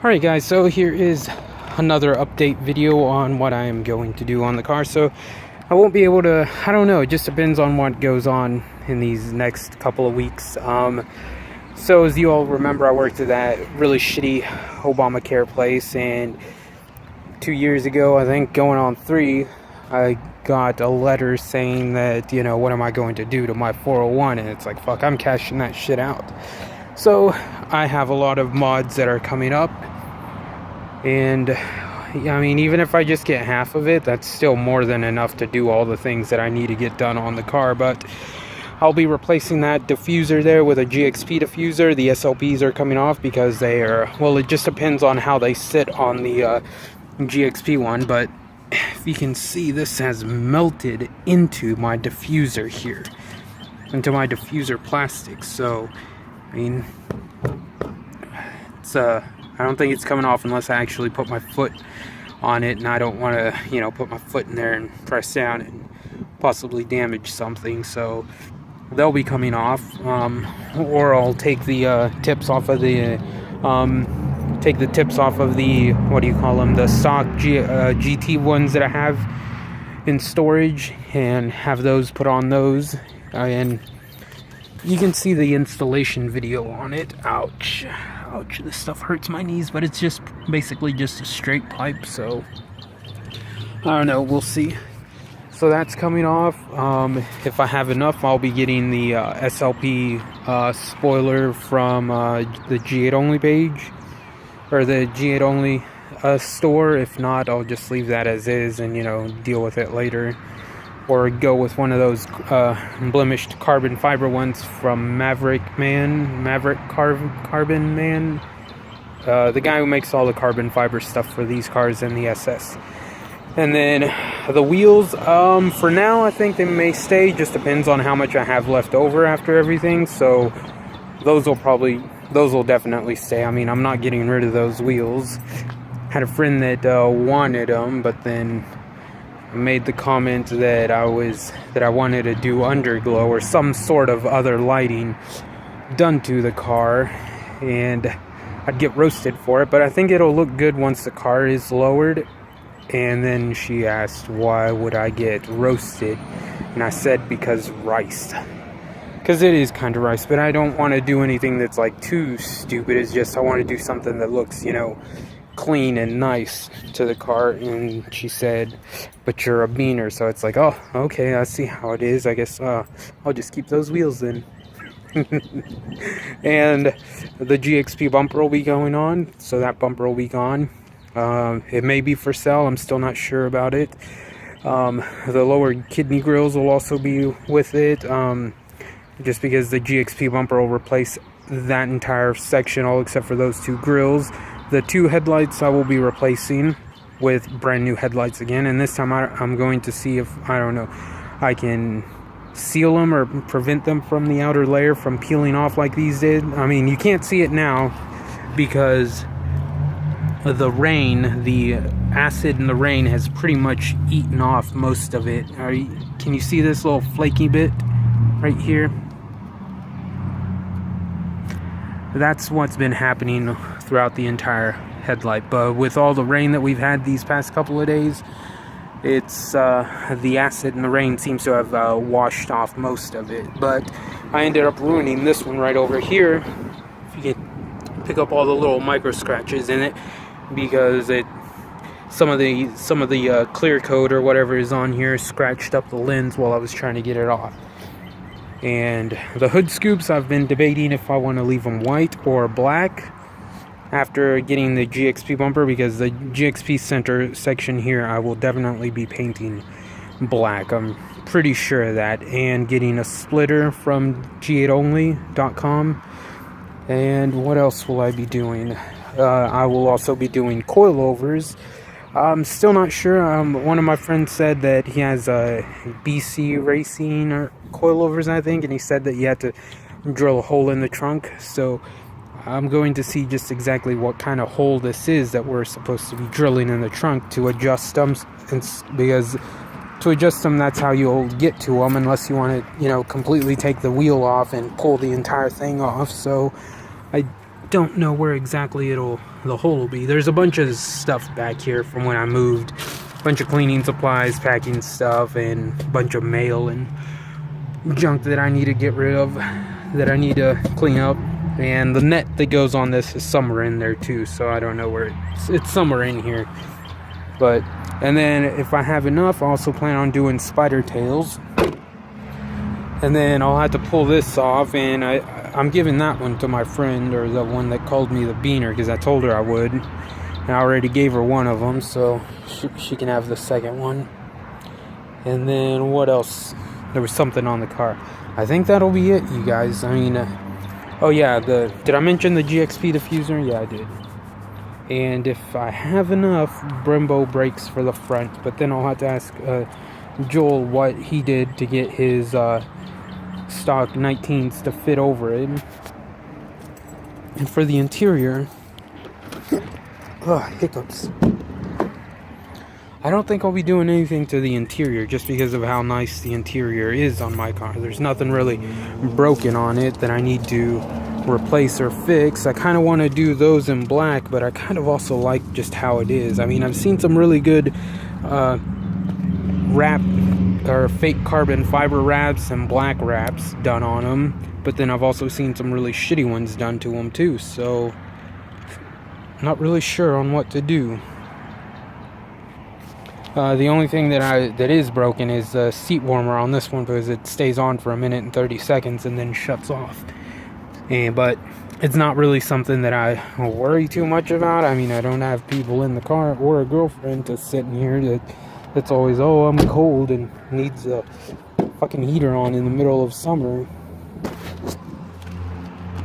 Alright guys, so here is another update video on what I am going to do on the car. So I won't be able to, I don't know, it just depends on what goes on in these next couple of weeks. So as you all remember, I worked at that really shitty Obamacare place, and 2 years ago, I think going on 3, I got a letter saying that, you know, what am I going to do to my 401? And it's like, fuck, I'm cashing that shit out. So I have a lot of mods that are coming up, and I mean, even if I just get half of it, that's still more than enough to do all the things that I need to get done on the car. But I'll be replacing that diffuser there with a GXP diffuser. The SOPs are coming off because they are, well, it just depends on how they sit on the GXP one. But if you can see, this has melted into my diffuser here, into my diffuser plastic. So I mean, it's I don't think it's coming off unless I actually put my foot on it, and I don't want to, you know, put my foot in there and press down and possibly damage something. So they'll be coming off, or I'll take the tips off of the what do you call them, the stock GT ones that I have in storage, and have those put on those. And you can see the installation video on it. Ouch. Ouch, this stuff hurts my knees, but it's just basically just a straight pipe, so I don't know, we'll see. So that's coming off. If I have enough, I'll be getting the SLP spoiler from the G8 only page, or the G8 only store. If not, I'll just leave that as is and, you know, deal with it later. Or go with one of those blemished carbon fiber ones from Maverick Carbon Man, the guy who makes all the carbon fiber stuff for these cars and the SS. And then the wheels, for now I think they may stay, just depends on how much I have left over after everything. So those will definitely stay. I mean, I'm not getting rid of those wheels. Had a friend that wanted them, but then made the comment that I wanted to do underglow or some sort of other lighting done to the car, and I'd get roasted for it. But I think it'll look good once the car is lowered. And then she asked, why would I get roasted? And I said, because rice. Because it is kind of rice, but I don't want to do anything that's like too stupid. It's just I want to do something that looks, you know, clean and nice to the car. And she said, but you're a beaner. So it's like, oh, okay, I see how it is. I guess I'll just keep those wheels then. And the GXP bumper will be going on, so that bumper will be gone. It may be for sale, I'm still not sure about it. The lower kidney grills will also be with it, just because the GXP bumper will replace that entire section, all except for those 2 grills. The 2 headlights I will be replacing with brand new headlights again, and this time I'm going to see if, I don't know, I can seal them or prevent them from the outer layer from peeling off like these did. I mean, you can't see it now because the rain, the acid in the rain has pretty much eaten off most of it. Can you see this little flaky bit right here? That's what's been happening throughout the entire headlight. But with all the rain that we've had these past couple of days, it's the acid in the rain seems to have washed off most of it. But I ended up ruining this one right over here. If you can pick up all the little micro scratches in it, because some of the clear coat or whatever is on here scratched up the lens while I was trying to get it off. And the hood scoops, I've been debating if I want to leave them white or black after getting the GXP bumper, because the GXP center section here I will definitely be painting black. I'm pretty sure of that. And getting a splitter from g8only.com. And what else will I be doing? I will also be doing coilovers. I'm still not sure. One of my friends said that he has a BC Racing or coilovers, I think, and he said that you had to drill a hole in the trunk. So I'm going to see just exactly what kind of hole this is that we're supposed to be drilling in the trunk to adjust them. Because to adjust them, that's how you'll get to them, unless you want to, you know, completely take the wheel off and pull the entire thing off. So I don't know where exactly the hole will be. There's a bunch of stuff back here from when I moved. A bunch of cleaning supplies, packing stuff, and a bunch of mail and junk that I need to get rid of, that I need to clean up. And the net that goes on this is somewhere in there too, so I don't know where it's somewhere in here. But, and then if I have enough, I also plan on doing spider tails. And then I'll have to pull this off, and I'm giving that one to my friend, or the one that called me the beaner, because I told her I would. And I already gave her one of them, so she can have the second one. And then what else? There was something on the car. I think that'll be it, you guys. I mean, oh yeah, did I mention the GXP diffuser? Yeah, I did. And if I have enough Brembo brakes for the front, but then I'll have to ask Joel what he did to get his stock 19s to fit over it. And for the interior, hiccups. I don't think I'll be doing anything to the interior just because of how nice the interior is on my car. There's nothing really broken on it that I need to replace or fix. I kind of want to do those in black, but I kind of also like just how it is. I mean, I've seen some really good wrap or fake carbon fiber wraps and black wraps done on them, but then I've also seen some really shitty ones done to them too, so not really sure on what to do. The only thing that is broken is the seat warmer on this one, because it stays on for 1 minute and 30 seconds and then shuts off. But it's not really something that I worry too much about. I mean, I don't have people in the car or a girlfriend to sit in here that's always, oh, I'm cold and needs a fucking heater on in the middle of summer.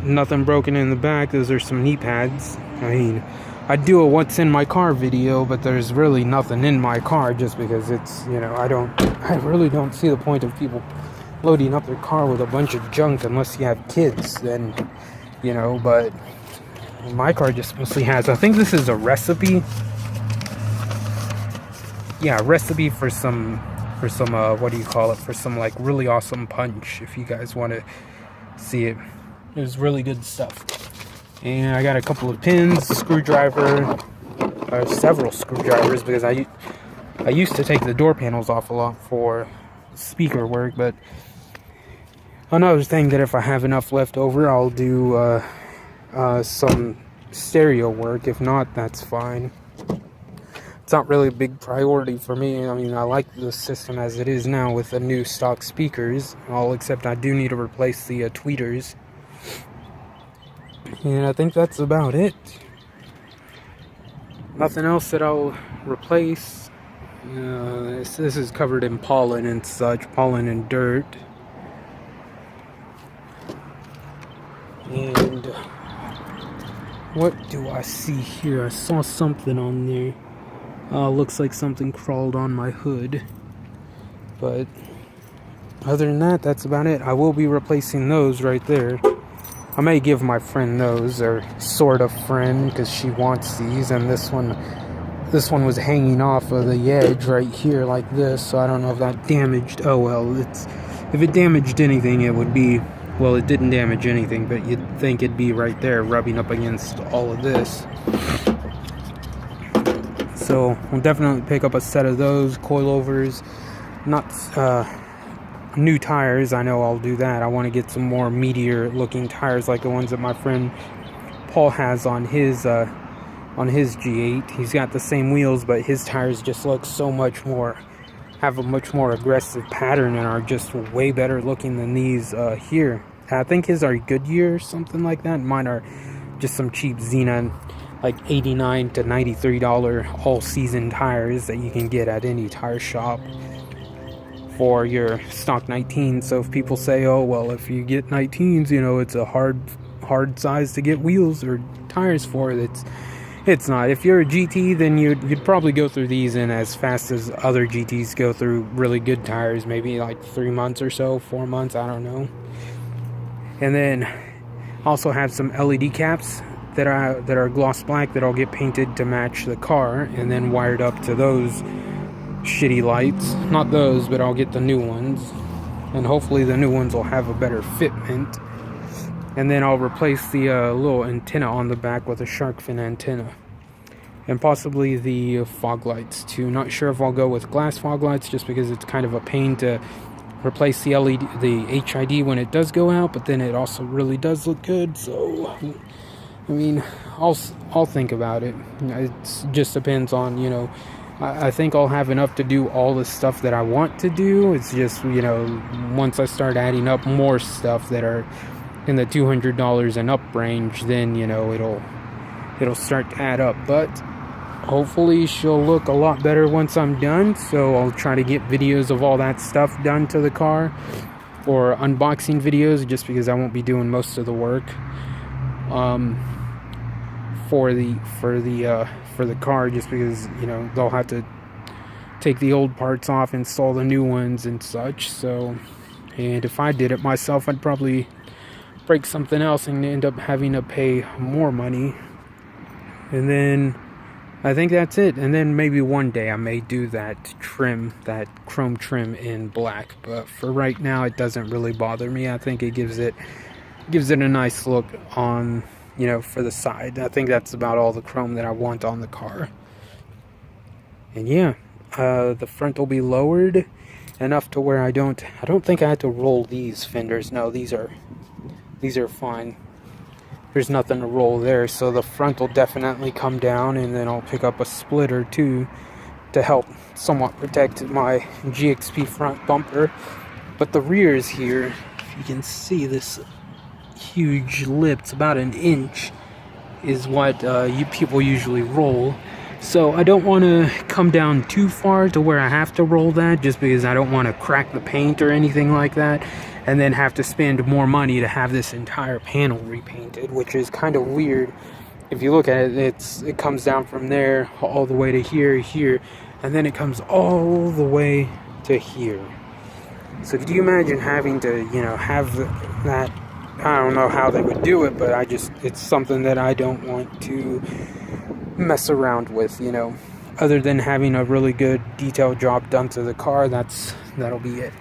Nothing broken in the back. Those are some knee pads. I mean, I'd do a what's in my car video, but there's really nothing in my car, just because it's, you know, I really don't see the point of people loading up their car with a bunch of junk unless you have kids, then, you know. But my car just mostly has, I think this is a recipe. Yeah, recipe for some what do you call it, for some like really awesome punch, if you guys want to see it. It was really good stuff. And I got a couple of pins, a screwdriver, several screwdrivers, because I used to take the door panels off a lot for speaker work. But another thing that if I have enough left over, I'll do some stereo work. If not, that's fine. It's not really a big priority for me. I mean, I like the system as it is now with the new stock speakers, all except I do need to replace the tweeters. And I think that's about it. Nothing else that I'll replace. This is covered in pollen and such, pollen and dirt. And what do I see here? I saw something on there. Looks like something crawled on my hood. But other than that, that's about it. I will be replacing those right there. I may give my friend those, or sort of friend, because she wants these. And this one was hanging off of the edge right here like this, so I don't know if that damaged. Oh well, if it damaged anything, it would be, well, it didn't damage anything, but you'd think it'd be right there rubbing up against all of this. So we'll definitely pick up a set of those coilovers. Not new tires. I know I'll do that. I want to get some more meteor looking tires like the ones that my friend Paul has on his G8. He's got the same wheels, but his tires just look so much more, have a much more aggressive pattern, and are just way better looking than these here. I think his are Goodyear or something like that. Mine are just some cheap Xenon, like $89 to $93 all season tires that you can get at any tire shop for your stock 19. So if people say, oh well, if you get 19s, you know, it's a hard size to get wheels or tires for, it's not. If you're a GT, then you'd probably go through these in as fast as other GTs go through really good tires, maybe like 3 months or so, 4 months, I don't know. And then also have some LED caps that are gloss black that I'll get painted to match the car, and then wired up to those shitty lights. Not those, but I'll get the new ones, and hopefully the new ones will have a better fitment. And then I'll replace the little antenna on the back with a shark fin antenna. And possibly the fog lights too. Not sure if I'll go with glass fog lights just because it's kind of a pain to replace the LED, the HID when it does go out, but then it also really does look good. So, I mean, I'll think about it. It just depends on, you know, I think I'll have enough to do all the stuff that I want to do. It's just, you know, once I start adding up more stuff that are in the $200 and up range, then, you know, it'll start to add up. But hopefully she'll look a lot better once I'm done, so I'll try to get videos of all that stuff done to the car, or unboxing videos, just because I won't be doing most of the work for the car, just because, you know, they'll have to take the old parts off, install the new ones and such. So, and if I did it myself, I'd probably break something else and end up having to pay more money. And then I think that's it. And then maybe one day I may do that trim, that chrome trim in black. But for right now, it doesn't really bother me. I think it gives it a nice look on, you know, for the side. I think that's about all the chrome that I want on the car. And yeah, the front will be lowered enough to where I don't think I had to roll these fenders. No, these are fine. There's nothing to roll there, so the front will definitely come down, and then I'll pick up a splitter too to help somewhat protect my GXP front bumper. But the rears here, if you can see this huge lip, it's about an inch, is what you people usually roll. So I don't want to come down too far to where I have to roll that, just because I don't want to crack the paint or anything like that, and then have to spend more money to have this entire panel repainted, which is kind of weird. If you look at it, it comes down from there all the way to here, and then it comes all the way to here. So could you imagine having to, you know, have that? I don't know how they would do it, but it's something that I don't want to mess around with, you know. Other than having a really good detail job done to the car, that'll be it.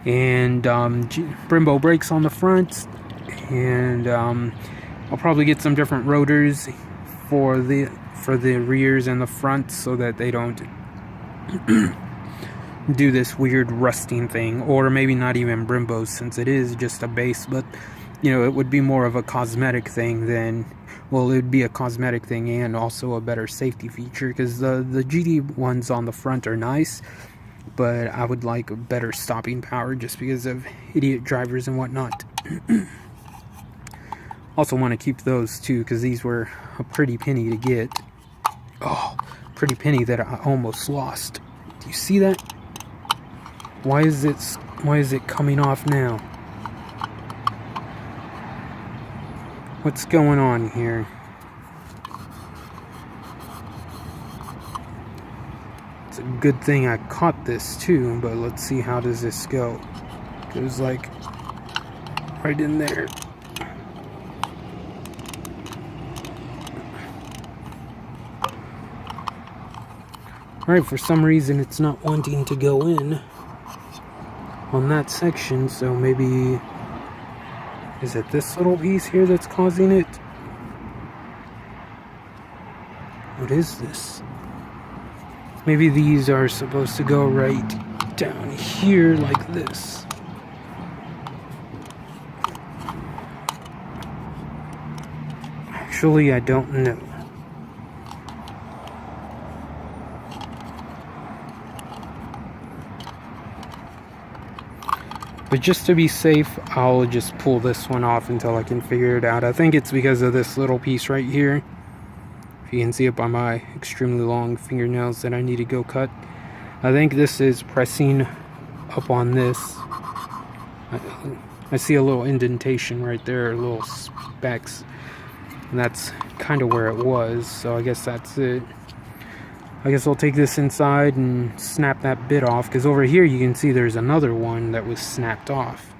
And Brembo brakes on the front, and I'll probably get some different rotors for the rears and the front, so that they don't do this weird rusting thing. Or maybe not even Brembos, since it is just a base, but you know, it would be more of a cosmetic thing than, well, it would be a cosmetic thing and also a better safety feature, because the GD ones on the front are nice, but I would like a better stopping power just because of idiot drivers and whatnot. Also want to keep those too, because these were a pretty penny to get. Oh, pretty penny that I almost lost. Do you see that? Why is it coming off now? What's going on here? It's a good thing I caught this too, but let's see, how does this go? It was like right in there. Alright, for some reason it's not wanting to go in on that section, so maybe, is it this little piece here that's causing it? What is this? Maybe these are supposed to go right down here like this. Actually, I don't know. But just to be safe, I'll just pull this one off until I can figure it out. I think it's because of this little piece right here. If you can see it by my extremely long fingernails that I need to go cut. I think this is pressing up on this. I see a little indentation right there, little specks. And that's kind of where it was, so I guess that's it. I guess I'll take this inside and snap that bit off, because over here you can see there's another one that was snapped off.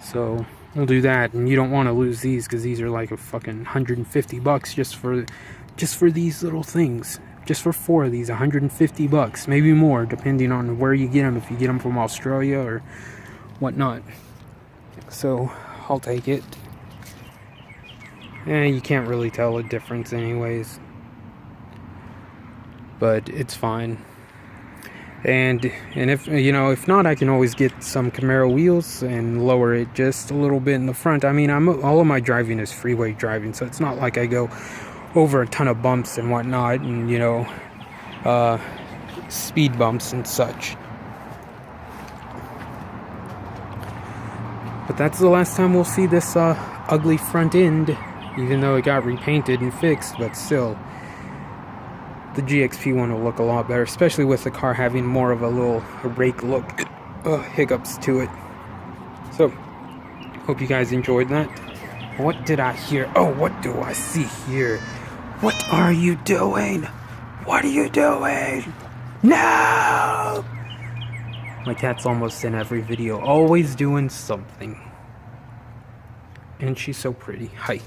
So we'll do that, and you don't want to lose these, because these are like a fucking $150 just for these little things. Just for 4 of these, $150, maybe more, depending on where you get them. If you get them from Australia or whatnot. So I'll take it. You can't really tell a difference anyways. But it's fine. And if, you know, if not, I can always get some Camaro wheels and lower it just a little bit in the front. I mean, all of my driving is freeway driving, so it's not like I go over a ton of bumps and whatnot, and, you know, speed bumps and such. But that's the last time we'll see this ugly front end, even though it got repainted and fixed. But still, the GXP one will look a lot better, especially with the car having more of a little rake look, hiccups to it. So, hope you guys enjoyed that. What did I hear? Oh, what do I see here? What are you doing? What are you doing? No! My cat's almost in every video, always doing something. And she's so pretty. Hi.